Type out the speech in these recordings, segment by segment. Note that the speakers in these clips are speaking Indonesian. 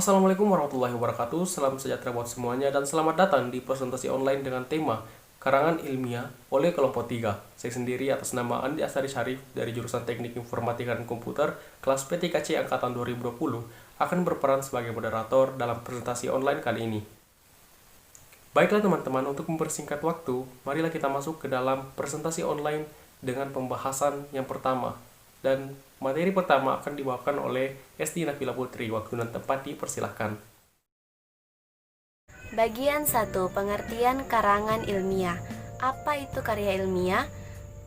Assalamualaikum warahmatullahi wabarakatuh. Salam sejahtera buat semuanya dan selamat datang di presentasi online dengan tema Karangan Ilmiah oleh kelompok 3. Saya sendiri atas nama Andi Asari Syarif dari jurusan Teknik Informatika dan Komputer kelas PTKC angkatan 2020 akan berperan sebagai moderator dalam presentasi online kali ini. Baiklah teman-teman, untuk mempersingkat waktu, marilah kita masuk ke dalam presentasi online dengan pembahasan yang pertama. Dan materi pertama akan dibawakan oleh Esti Nabila Putri. Waktu dan tempat dipersilahkan. Bagian 1. Pengertian karangan ilmiah. Apa itu karya ilmiah?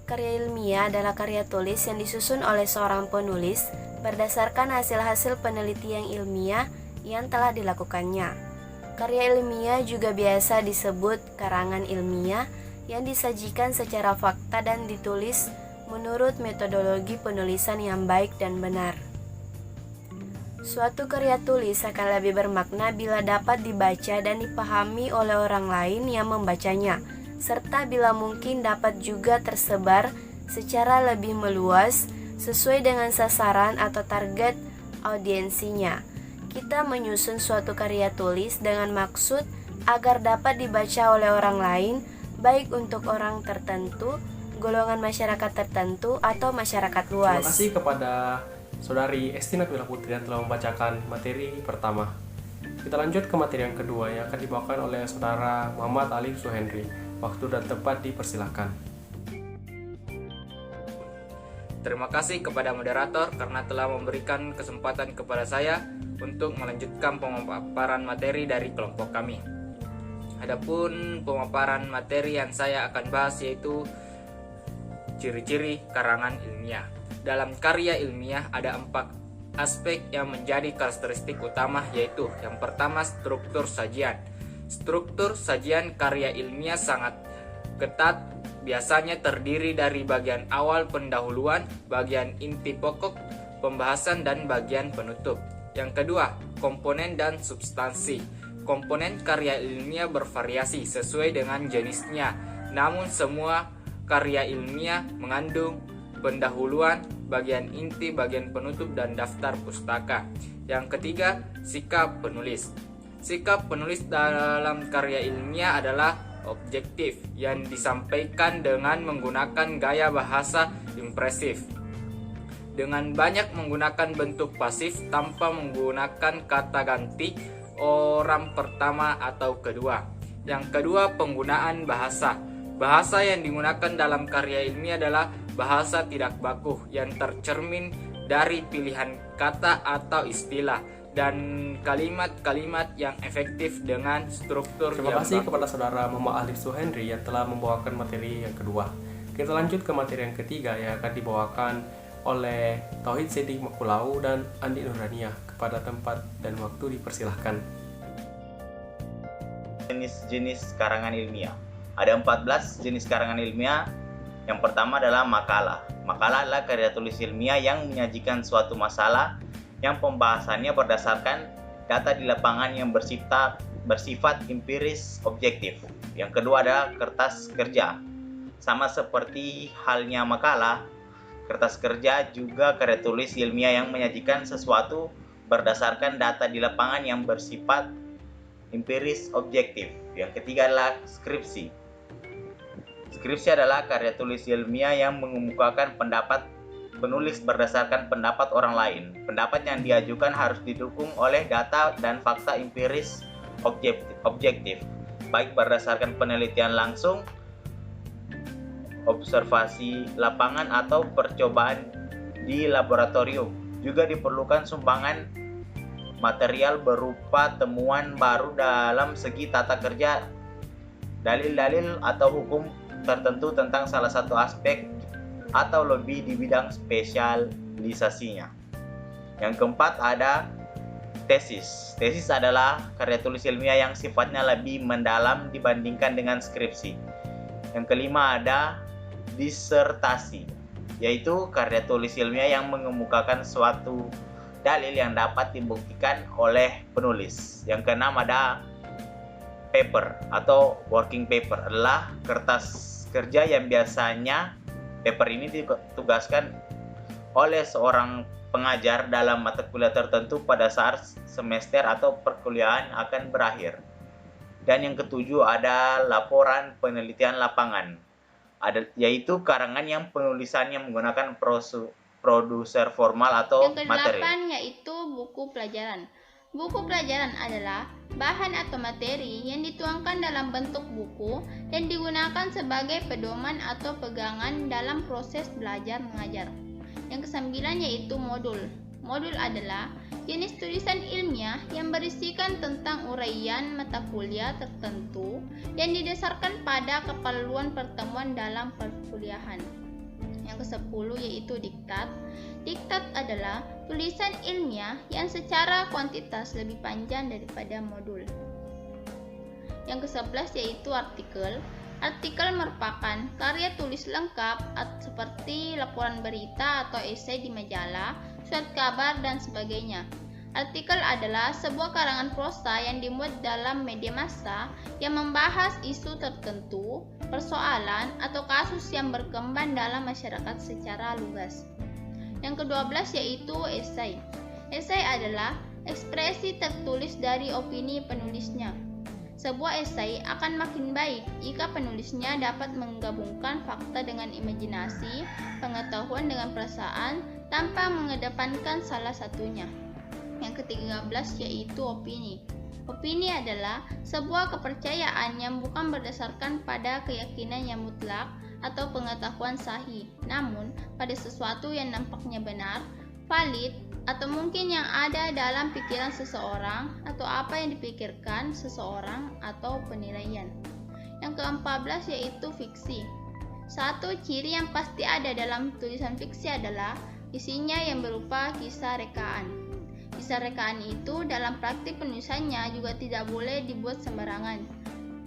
Karya ilmiah adalah karya tulis yang disusun oleh seorang penulis berdasarkan hasil-hasil penelitian ilmiah yang telah dilakukannya. Karya ilmiah juga biasa disebut karangan ilmiah yang disajikan secara fakta dan ditulis menurut metodologi penulisan yang baik dan benar. Suatu karya tulis akan lebih bermakna bila dapat dibaca dan dipahami oleh orang lain yang membacanya, serta bila mungkin dapat juga tersebar secara lebih meluas sesuai dengan sasaran atau target audiensinya. Kita menyusun suatu karya tulis dengan maksud agar dapat dibaca oleh orang lain, baik untuk orang tertentu, golongan masyarakat tertentu, atau masyarakat luas. Terima kasih kepada Saudari Esti Nabila Putri yang telah membacakan materi pertama. Kita lanjut ke materi yang kedua yang akan dibawakan oleh Saudara Muhammad Alif Suhendri. Waktu dan tempat dipersilahkan. Terima kasih kepada moderator karena telah memberikan kesempatan kepada saya untuk melanjutkan pemaparan materi dari kelompok kami. Adapun pemaparan materi yang saya akan bahas yaitu ciri-ciri karangan ilmiah. Dalam karya ilmiah ada 4 aspek yang menjadi karakteristik utama, yaitu yang pertama struktur sajian. Struktur sajian karya ilmiah sangat ketat, biasanya terdiri dari bagian awal pendahuluan, bagian inti pokok, pembahasan, dan bagian penutup. Yang kedua, komponen dan substansi. Komponen karya ilmiah bervariasi sesuai dengan jenisnya, namun semua karya ilmiah mengandung pendahuluan, bagian inti, bagian penutup, dan daftar pustaka. Yang ketiga, sikap penulis. Sikap penulis dalam karya ilmiah adalah objektif yang disampaikan dengan menggunakan gaya bahasa impresif. Dengan banyak menggunakan bentuk pasif tanpa menggunakan kata ganti orang pertama atau kedua. Yang kedua, penggunaan bahasa. Bahasa yang digunakan dalam karya ilmiah adalah bahasa tidak baku yang tercermin dari pilihan kata atau istilah dan kalimat-kalimat yang efektif dengan struktur Terima yang kasih baku. kepada Saudara Muhammad Alif Suhendri yang telah membawakan materi yang kedua. Kita lanjut ke materi yang ketiga yang akan dibawakan oleh Tauhid Siddiq Makulau dan Andi Nuraniah. Kepada tempat dan waktu dipersilahkan. Jenis-jenis karangan ilmiah. Ada 14 jenis karangan ilmiah. Yang pertama adalah makalah. Makalah adalah karya tulis ilmiah yang menyajikan suatu masalah yang pembahasannya berdasarkan data di lapangan yang bersifat empiris objektif. Yang kedua adalah kertas kerja. Sama seperti halnya makalah, kertas kerja juga karya tulis ilmiah yang menyajikan sesuatu berdasarkan data di lapangan yang bersifat empiris objektif. Yang ketiga adalah skripsi. Skripsi adalah karya tulis ilmiah yang mengemukakan pendapat penulis berdasarkan pendapat orang lain. Pendapat yang diajukan harus didukung oleh data dan fakta empiris objektif, baik berdasarkan penelitian langsung, observasi lapangan, atau percobaan di laboratorium. Juga diperlukan sumbangan material berupa temuan baru dalam segi tata kerja, dalil-dalil, atau hukum tertentu tentang salah satu aspek atau lebih di bidang spesialisasinya. Yang keempat ada tesis. Tesis adalah karya tulis ilmiah yang sifatnya lebih mendalam dibandingkan dengan skripsi. Yang kelima ada disertasi, yaitu karya tulis ilmiah yang mengemukakan suatu dalil yang dapat dibuktikan oleh penulis. Yang keenam ada paper atau working paper, adalah kertas kerja yang biasanya paper ini ditugaskan oleh seorang pengajar dalam mata kuliah tertentu pada saat semester atau perkuliahan akan berakhir. Dan yang ketujuh ada laporan penelitian lapangan, yaitu karangan yang penulisannya menggunakan produser formal atau Yang materi. kedelapan yaitu buku pelajaran. Buku pelajaran adalah bahan atau materi yang dituangkan dalam bentuk buku dan digunakan sebagai pedoman atau pegangan dalam proses belajar mengajar. Yang kesembilan yaitu modul. Modul adalah jenis tulisan ilmiah yang berisikan tentang uraian mata kuliah tertentu yang didasarkan pada keperluan pertemuan dalam perkuliahan. Yang ke-10 yaitu diktat. Diktat adalah tulisan ilmiah yang secara kuantitas lebih panjang daripada modul. Yang ke-11 yaitu artikel. Artikel merupakan karya tulis lengkap seperti laporan berita atau esai di majalah, surat kabar, dan sebagainya. Artikel adalah sebuah karangan prosa yang dimuat dalam media massa yang membahas isu tertentu, persoalan, atau kasus yang berkembang dalam masyarakat secara luas. Yang ke-12 yaitu esai. Esai adalah ekspresi tertulis dari opini penulisnya. Sebuah esai akan makin baik jika penulisnya dapat menggabungkan fakta dengan imajinasi, pengetahuan dengan perasaan, tanpa mengedepankan salah satunya. Yang ke-13 yaitu opini. Opini adalah sebuah kepercayaan yang bukan berdasarkan pada keyakinan yang mutlak atau pengetahuan sahih, namun pada sesuatu yang nampaknya benar, valid, atau mungkin yang ada dalam pikiran seseorang atau apa yang dipikirkan seseorang atau penilaian. Yang ke-14 yaitu fiksi. Satu ciri yang pasti ada dalam tulisan fiksi adalah isinya yang berupa kisah rekaan. Kisah rekaan itu dalam praktik penulisannya juga tidak boleh dibuat sembarangan.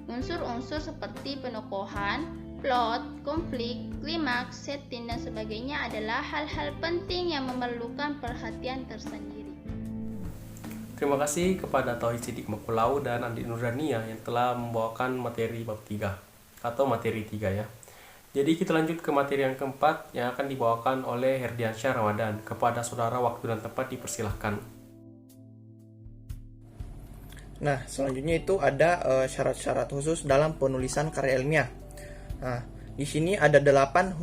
Unsur-unsur seperti penokohan, plot, konflik, klimaks, setting, dan sebagainya adalah hal-hal penting yang memerlukan perhatian tersendiri. Terima kasih kepada Tauhid Sidik Makulau dan Andi Nurania yang telah membawakan materi bab 3 atau materi 3 ya. Jadi kita lanjut ke materi yang keempat yang akan dibawakan oleh Herdiansyah Ramadan. Kepada saudara waktu dan tempat dipersilahkan. Nah, selanjutnya itu ada syarat-syarat khusus dalam penulisan karya ilmiah. Nah, di sini ada 8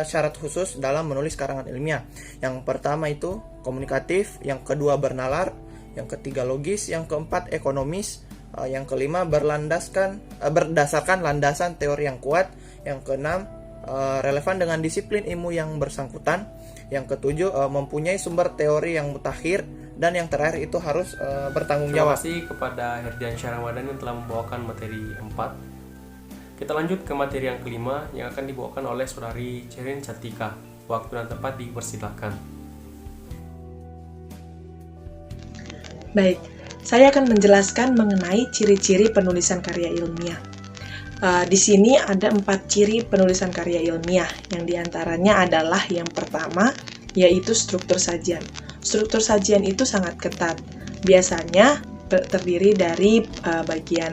syarat khusus dalam menulis karangan ilmiah. Yang pertama itu komunikatif, yang kedua bernalar, yang ketiga logis, yang keempat ekonomis, yang kelima berdasarkan landasan teori yang kuat, yang keenam relevan dengan disiplin ilmu yang bersangkutan, yang ketujuh mempunyai sumber teori yang mutakhir, dan yang terakhir itu harus bertanggung jawab. Terima kasih kepada Herdiansyah Ramadan yang telah membawakan materi 4. Kita lanjut ke materi yang kelima yang akan dibawakan oleh saudari Cerin Cantika. Waktu dan tempat dipersilakan. Baik, saya akan menjelaskan mengenai ciri-ciri penulisan karya ilmiah. Di sini ada 4 ciri penulisan karya ilmiah, yang diantaranya adalah yang pertama, yaitu struktur sajian. Struktur sajian itu sangat ketat. Biasanya terdiri dari bagian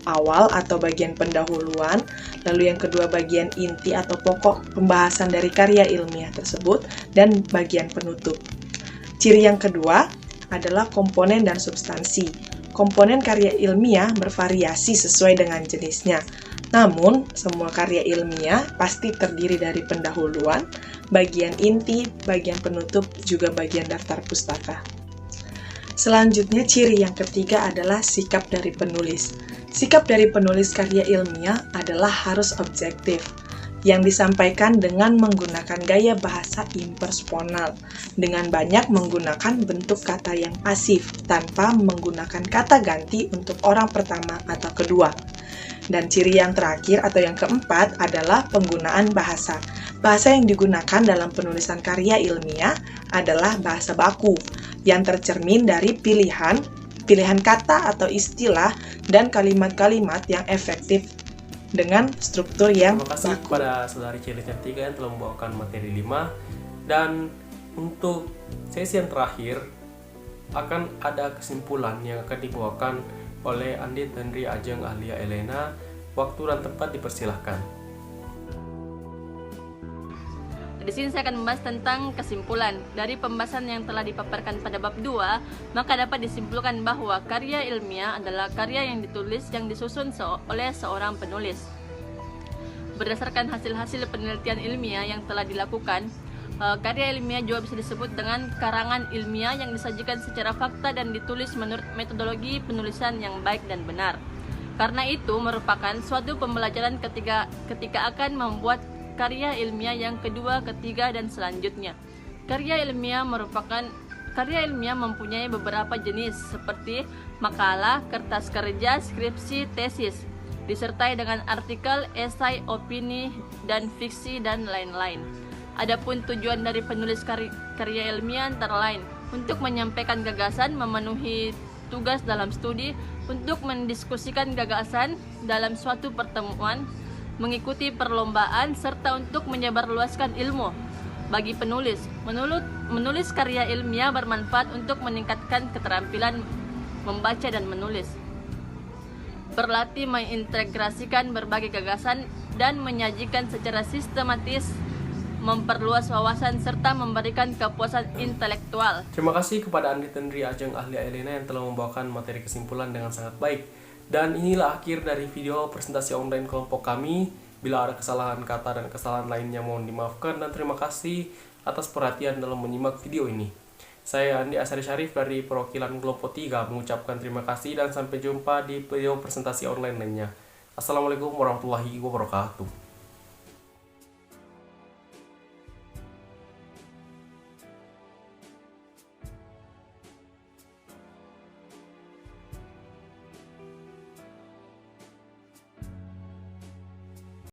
awal atau bagian pendahuluan, lalu yang kedua bagian inti atau pokok pembahasan dari karya ilmiah tersebut, dan bagian penutup. Ciri yang kedua adalah komponen dan substansi. Komponen karya ilmiah bervariasi sesuai dengan jenisnya. Namun, semua karya ilmiah pasti terdiri dari pendahuluan, bagian inti, bagian penutup, juga bagian daftar pustaka. Selanjutnya, ciri yang ketiga adalah sikap dari penulis. Sikap dari penulis karya ilmiah adalah harus objektif, yang disampaikan dengan menggunakan gaya bahasa impersonal, dengan banyak menggunakan bentuk kata yang pasif, tanpa menggunakan kata ganti untuk orang pertama atau kedua. Dan ciri yang terakhir atau yang keempat adalah penggunaan bahasa. Bahasa yang digunakan dalam penulisan karya ilmiah adalah bahasa baku, yang tercermin dari pilihan kata atau istilah dan kalimat-kalimat yang efektif dengan struktur yang Terima kasih baku. kepada saudari Cerin Cantika yang telah membawakan materi 5. Dan untuk sesi yang terakhir akan ada kesimpulan yang akan dibawakan oleh Andit Henry Ajeng Ahlia Elena. Waktu dan tempat dipersilahkan. Di sini saya akan membahas tentang kesimpulan. Dari pembahasan yang telah dipaparkan pada bab 2, maka dapat disimpulkan bahwa karya ilmiah adalah karya yang ditulis yang disusun oleh seorang penulis. Berdasarkan hasil-hasil penelitian ilmiah yang telah dilakukan, karya ilmiah juga bisa disebut dengan karangan ilmiah yang disajikan secara fakta dan ditulis menurut metodologi penulisan yang baik dan benar. Karena itu merupakan suatu pembelajaran ketika akan membuat karya ilmiah yang kedua, ketiga, dan selanjutnya. Karya ilmiah mempunyai beberapa jenis seperti makalah, kertas kerja, skripsi, tesis, disertai dengan artikel, esai, opini, dan fiksi, dan lain-lain. Adapun tujuan dari penulis karya ilmiah antara lain untuk menyampaikan gagasan, memenuhi tugas dalam studi, untuk mendiskusikan gagasan dalam suatu pertemuan, mengikuti perlombaan, serta untuk menyebarluaskan ilmu. Bagi penulis, menulis karya ilmiah bermanfaat untuk meningkatkan keterampilan membaca dan menulis, berlatih mengintegrasikan berbagai gagasan dan menyajikan secara sistematis, memperluas wawasan, serta memberikan kepuasan intelektual. Terima kasih kepada Andi Tendri Ajeng Ahli Elena yang telah membawakan materi kesimpulan dengan sangat baik. Dan inilah akhir dari video presentasi online kelompok kami. Bila ada kesalahan kata dan kesalahan lainnya mohon dimaafkan, dan terima kasih atas perhatian dalam menyimak video ini. Saya Andi Asari Syarif dari perwakilan kelompok 3 mengucapkan terima kasih dan sampai jumpa di video presentasi online lainnya. Assalamualaikum warahmatullahi wabarakatuh.